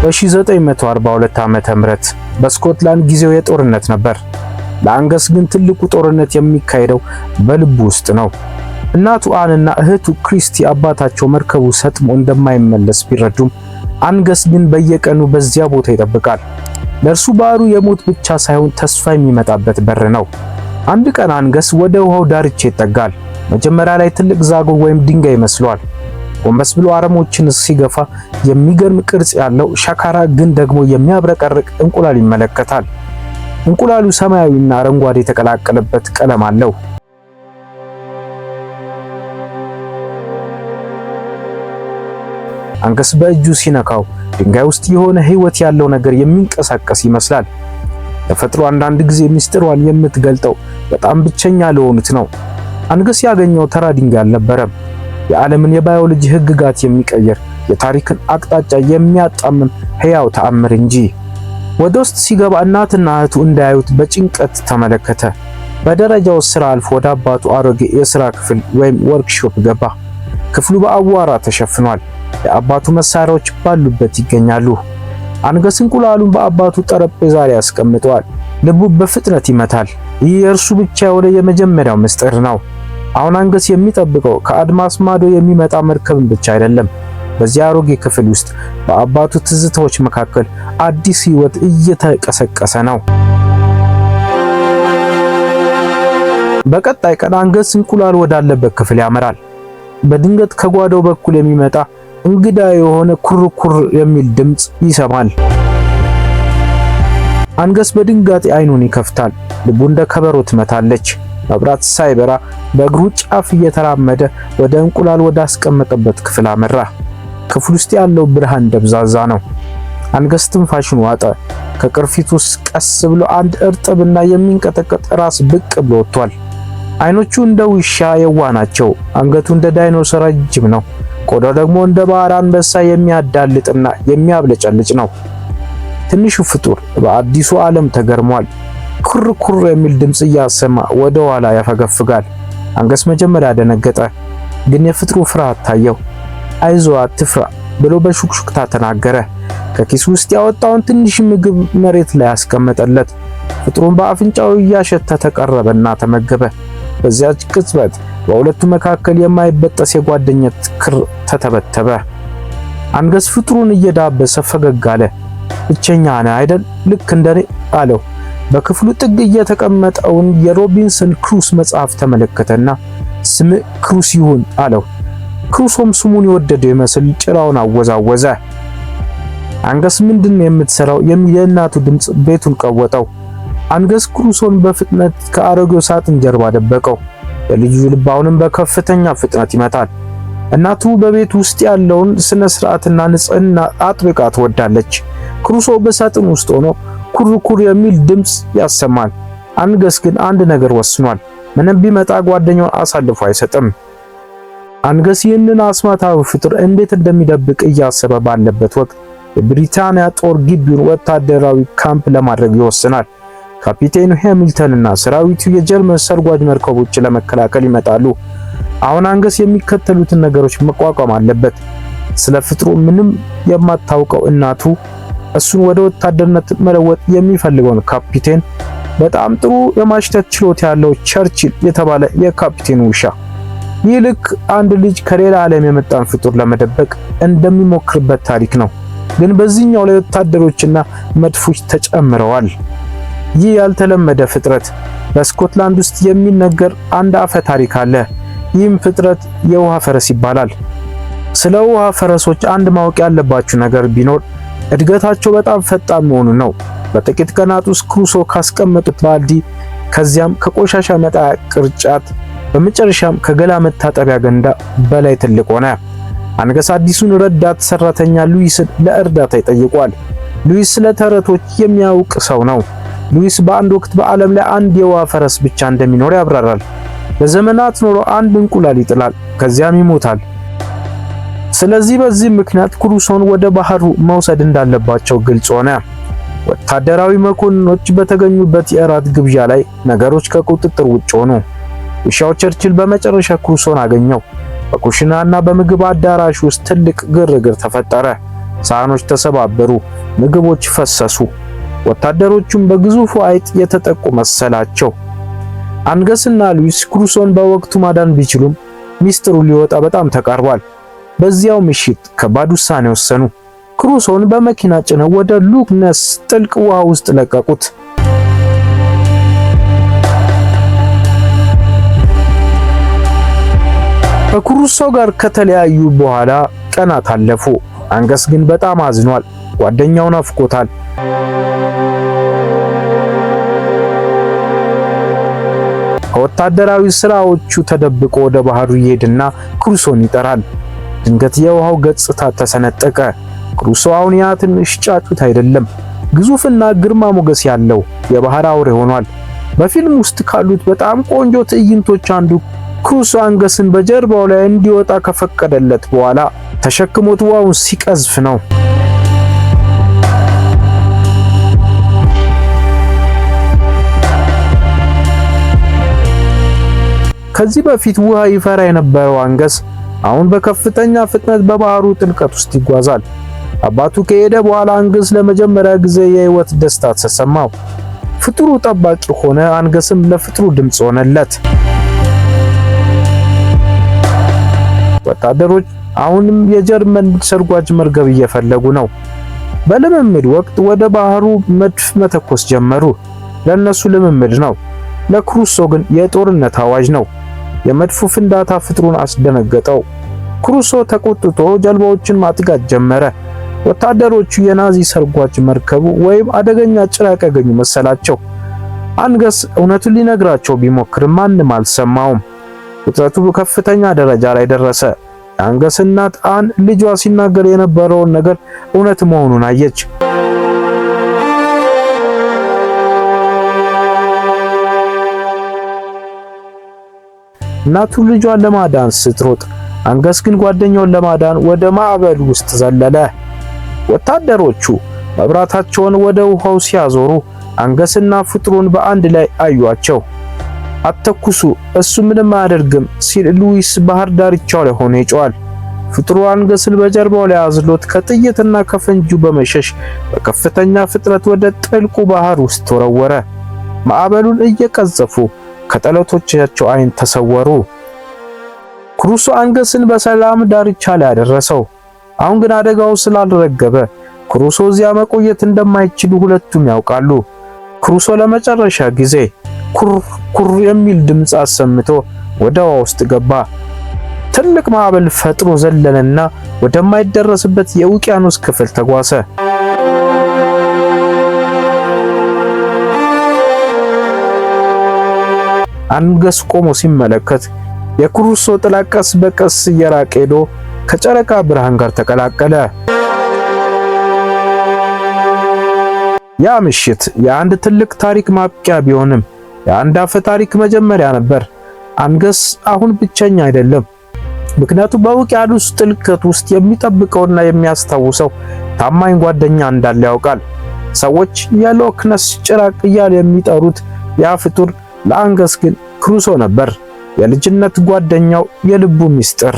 በ1942 ዓመተ ምህረት በስኮትላንድ ጊዜው የጦርነት ነበር። ለአንገስ ግን ትልቁ ጦርነት የሚካሄደው በልቡ ውስጥ ነው። እናቱ አን እና እህቱ ክሪስቲ አባታቸው መርከቡ ሰጥሞ እንደማይመለስ ቢረዱም አንገስ ግን በየቀኑ በዚያ ቦታ ይጠብቃል። ለእርሱ ባህሩ የሞት ብቻ ሳይሆን ተስፋ የሚመጣበት በር ነው። አንድ ቀን አንገስ ወደ ውሃው ዳርቻ ይጠጋል። መጀመሪያ ላይ ትልቅ ዛጎል ወይም ድንጋይ ይመስለዋል። ጎንበስ ብሎ አረሞችን ሲገፋ የሚገርም ቅርጽ ያለው ሻካራ ግን ደግሞ የሚያብረቀርቅ እንቁላል ይመለከታል። እንቁላሉ ሰማያዊና አረንጓዴ የተቀላቀለበት ቀለም አለው። አንገስ በእጁ ሲነካው ድንጋይ ውስጥ የሆነ ሕይወት ያለው ነገር የሚንቀሳቀስ ይመስላል። ተፈጥሮ አንዳንድ ጊዜ ምስጢሯን የምትገልጠው በጣም ብቸኛ ለሆኑት ነው። አንገስ ያገኘው ተራ ድንጋይ አልነበረም። የዓለምን የባዮሎጂ ሕግጋት የሚቀየር የታሪክን አቅጣጫ የሚያጣምም ሕያው ተአምር እንጂ። ወደ ውስጥ ሲገባ እናትና እህቱ እንዳያዩት በጭንቀት ተመለከተ። በደረጃው ስራ አልፎ ወደ አባቱ አሮጌ የሥራ ክፍል ወይም ወርክሾፕ ገባ። ክፍሉ በአቧራ ተሸፍኗል። የአባቱ መሳሪያዎች ባሉበት ይገኛሉ። አንገስ እንቁላሉን በአባቱ ጠረጴዛ ላይ ያስቀምጠዋል። ልቡ በፍጥነት ይመታል። ይህ የእርሱ ብቻ የሆነ የመጀመሪያው ምስጢር ነው። አሁን አንገስ የሚጠብቀው ከአድማስ ማዶ የሚመጣ መርከብን ብቻ አይደለም። በዚህ አሮጌ ክፍል ውስጥ በአባቱ ትዝታዎች መካከል አዲስ ሕይወት እየተቀሰቀሰ ነው። በቀጣይ ቀን አንገስ እንቁላል ወዳለበት ክፍል ያመራል። በድንገት ከጓዳው በኩል የሚመጣ እንግዳ የሆነ ኩርኩር የሚል ድምጽ ይሰማል። አንገስ በድንጋጤ አይኑን ይከፍታል። ልቡ እንደ ከበሮ ትመታለች። መብራት ሳይበራ በእግሩ ጫፍ እየተራመደ ወደ እንቁላል ወዳስቀመጠበት ክፍል አመራ። ክፍል ውስጥ ያለው ብርሃን ደብዛዛ ነው። አንገስ ትንፋሹን ዋጠ። ከቅርፊቱ ውስጥ ቀስ ብሎ አንድ እርጥብና የሚንቀጠቀጥ ራስ ብቅ ብሎ ወጥቷል። አይኖቹ እንደ ውሻ የዋህ ናቸው። አንገቱ እንደ ዳይኖሰር ረጅም ነው። ቆዳው ደግሞ እንደ ባህር አንበሳ የሚያዳልጥና የሚያብለጨልጭ ነው። ትንሹ ፍጡር በአዲሱ ዓለም ተገርሟል። ኩርኩር የሚል ድምጽ እያሰማ ወደ ኋላ ያፈገፍጋል። አንገስ መጀመሪያ ደነገጠ፣ ግን የፍጥሩ ፍርሃት ታየው። አይዞህ አትፍራ ብሎ በሹክሹክታ ተናገረ። ከኪሱ ውስጥ ያወጣውን ትንሽ ምግብ መሬት ላይ ያስቀመጠለት። ፍጥሩን በአፍንጫው እያሸተተ ቀረበና ተመገበ። በዚያች ቅጽበት በሁለቱ መካከል የማይበጠስ የጓደኝነት ክር ተተበተበ። አንገስ ፍጥሩን እየዳበሰ ፈገግ አለ። ብቸኛ ነህ አይደል? ልክ እንደኔ አለው። በክፍሉ ጥግ የተቀመጠውን የሮቢንሰን ክሩስ መጽሐፍ ተመለከተና ስም ክሩስ ይሁን አለው። ክሩሶም ስሙን የወደደው ይመስል ጭራውን አወዛወዘ። አንገስ ምንድነው የምትሰራው የሚል የእናቱ ድምጽ ቤቱን ቀወጠው። አንገስ ክሩሶን በፍጥነት ከአሮጌው ሳጥን ጀርባ ደበቀው። የልጁ ልብ አሁንም በከፍተኛ ፍጥነት ይመታል። እናቱ በቤት ውስጥ ያለውን ስነ ስርዓትና ንጽህና አጥብቃ ትወዳለች። ክሩሶ በሳጥን ውስጥ ሆኖ ኩርኩር የሚል ድምጽ ያሰማል። አንገስ ግን አንድ ነገር ወስኗል። ምንም ቢመጣ ጓደኛውን አሳልፎ አይሰጥም። አንገስ ይህንን አስማታዊ ፍጡር እንዴት እንደሚደብቅ እያሰበ ባለበት ወቅት የብሪታንያ ጦር ግቢውን ወታደራዊ ካምፕ ለማድረግ ይወስናል። ካፒቴኑ ሃሚልተን እና ሰራዊቱ የጀርመን ሰርጓጅ መርከቦችን ለመከላከል ይመጣሉ። አሁን አንገስ የሚከተሉትን ነገሮች መቋቋም አለበት። ስለ ፍጥሩ ምንም የማታውቀው እናቱ እሱን ወደ ወታደርነት መለወጥ የሚፈልገውን ካፒቴን፣ በጣም ጥሩ የማሽተት ችሎታ ያለው ቸርችል የተባለ የካፒቴኑ ውሻ። ይህ ልክ አንድ ልጅ ከሌላ ዓለም የመጣን ፍጡር ለመደበቅ እንደሚሞክርበት ታሪክ ነው። ግን በዚህኛው ላይ ወታደሮችና መድፎች ተጨምረዋል። ይህ ያልተለመደ ፍጥረት በስኮትላንድ ውስጥ የሚነገር አንድ አፈ ታሪክ አለ። ይህም ፍጥረት የውሃ ፈረስ ይባላል። ስለ ውሃ ፈረሶች አንድ ማወቅ ያለባችሁ ነገር ቢኖር እድገታቸው በጣም ፈጣን መሆኑ ነው። በጥቂት ቀናት ውስጥ ክሩሶ ካስቀመጡት ባልዲ፣ ከዚያም ከቆሻሻ መጣያ ቅርጫት፣ በመጨረሻም ከገላ መታጠቢያ ገንዳ በላይ ትልቅ ሆነ። አንገስ አዲሱን ረዳት ሰራተኛ ሉዊስን ለእርዳታ ይጠይቋል። ሉዊስ ስለ ተረቶች የሚያውቅ ሰው ነው። ሉዊስ በአንድ ወቅት በዓለም ላይ አንድ የውሃ ፈረስ ብቻ እንደሚኖር ያብራራል። ለዘመናት ኖሮ አንድ እንቁላል ይጥላል፣ ከዚያም ይሞታል። ስለዚህ በዚህ ምክንያት ክሩሶን ወደ ባህሩ መውሰድ እንዳለባቸው ግልጽ ሆነ። ወታደራዊ መኮንኖች በተገኙበት የእራት ግብዣ ላይ ነገሮች ከቁጥጥር ውጭ ሆኑ። ውሻው ቸርችል በመጨረሻ ክሩሶን አገኘው። በኩሽናና በምግብ አዳራሽ ውስጥ ትልቅ ግርግር ተፈጠረ። ሳህኖች ተሰባበሩ፣ ምግቦች ፈሰሱ። ወታደሮቹም በግዙፉ አይጥ የተጠቁ መሰላቸው። አንገስና ሉዊስ ክሩሶን በወቅቱ ማዳን ቢችሉም ሚስጥሩ ሊወጣ በጣም ተቃርቧል። በዚያው ምሽት ከባድ ውሳኔ ወሰኑ። ክሩሶን በመኪና ጭነው ወደ ሎክ ነስ ጥልቅ ውሃ ውስጥ ለቀቁት። ከክሩሶ ጋር ከተለያዩ በኋላ ቀናት አለፉ። አንገስ ግን በጣም አዝኗል። ጓደኛውን ናፍቆታል። ከወታደራዊ ስራዎቹ ተደብቆ ወደ ባህሩ ይሄድና ክሩሶን ይጠራል። ድንገት የውሃው ገጽታ ተሰነጠቀ። ክሩሶ አሁን ያ ትንሽ ጫጩት አይደለም፣ ግዙፍና ግርማ ሞገስ ያለው የባህር አውሬ ሆኗል። በፊልም ውስጥ ካሉት በጣም ቆንጆ ትዕይንቶች አንዱ ክሩሶ አንገስን በጀርባው ላይ እንዲወጣ ከፈቀደለት በኋላ ተሸክሞት ውሃውን ሲቀዝፍ ነው። ከዚህ በፊት ውሃ ይፈራ የነበረው አንገስ አሁን በከፍተኛ ፍጥነት በባህሩ ጥልቀት ውስጥ ይጓዛል። አባቱ ከሄደ በኋላ አንገስ ለመጀመሪያ ጊዜ የህይወት ደስታ ተሰማው። ፍጥሩ ጠባቂ ሆነ። አንገስም ለፍጥሩ ድምጽ ሆነለት። ወታደሮች አሁንም የጀርመን ሰርጓጅ መርከብ እየፈለጉ ነው። በልምምድ ወቅት ወደ ባህሩ መድፍ መተኮስ ጀመሩ። ለነሱ ልምምድ ነው፣ ለክሩሶ ግን የጦርነት አዋጅ ነው። የመድፉ ፍንዳታ ፍጥሩን አስደነገጠው። ክሩሶ ተቆጥቶ ጀልባዎችን ማጥቃት ጀመረ። ወታደሮቹ የናዚ ሰርጓጅ መርከብ ወይም አደገኛ ጭራቅ ያገኙ መሰላቸው። አንገስ እውነቱን ሊነግራቸው ቢሞክርም ማንም አልሰማውም። ውጥረቱ ከፍተኛ ደረጃ ላይ ደረሰ። የአንገስ እናት አን ልጇ ሲናገር የነበረውን ነገር እውነት መሆኑን አየች። እናቱ ልጇን ለማዳን ስትሮጥ፣ አንገስ ግን ጓደኛውን ለማዳን ወደ ማዕበል ውስጥ ዘለለ። ወታደሮቹ መብራታቸውን ወደ ውሃው ሲያዞሩ አንገስና ፍጥሩን በአንድ ላይ አዩአቸው። አተኩሱ፣ እሱ ምንም አያደርግም ሲል ሉዊስ ባህር ዳርቻው ላይ ሆኖ ይጮሃል። ፍጥሩ አንገስን በጀርባው ላይ አዝሎት ከጥይትና ከፈንጁ በመሸሽ በከፍተኛ ፍጥነት ወደ ጥልቁ ባህር ውስጥ ተወረወረ። ማዕበሉን እየቀዘፉ ከጠላቶቻቸው አይን ተሰወሩ። ክሩሶ አንገስን በሰላም ዳርቻ ላይ አደረሰው። አሁን ግን አደጋው ስላልረገበ ክሩሶ እዚያ መቆየት እንደማይችሉ ሁለቱም ያውቃሉ። ክሩሶ ለመጨረሻ ጊዜ ኩር ኩር የሚል ድምጽ አሰምቶ ወደ ውሃ ውስጥ ገባ። ትልቅ ማዕበል ፈጥሮ ዘለለና ወደማይደረስበት የውቅያኖስ ክፍል ተጓዘ። አንገስ ቆሞ ሲመለከት የክሩሶ ጥላ ቀስ በቀስ እየራቀ ሄዶ ከጨረቃ ብርሃን ጋር ተቀላቀለ። ያ ምሽት የአንድ ትልቅ ታሪክ ማብቂያ ቢሆንም የአንድ አፈ ታሪክ መጀመሪያ ነበር። አንገስ አሁን ብቸኛ አይደለም፣ ምክንያቱም በውቅያኖስ ጥልቀት ውስጥ የሚጠብቀውና የሚያስታውሰው ታማኝ ጓደኛ እንዳለ ያውቃል። ሰዎች የሎክ ነስ ጭራቅ እያሉ የሚጠሩት ያ ፍጡር ለአንገስ ግን ክሩሶ ነበር፣ የልጅነት ጓደኛው፣ የልቡ ሚስጥር።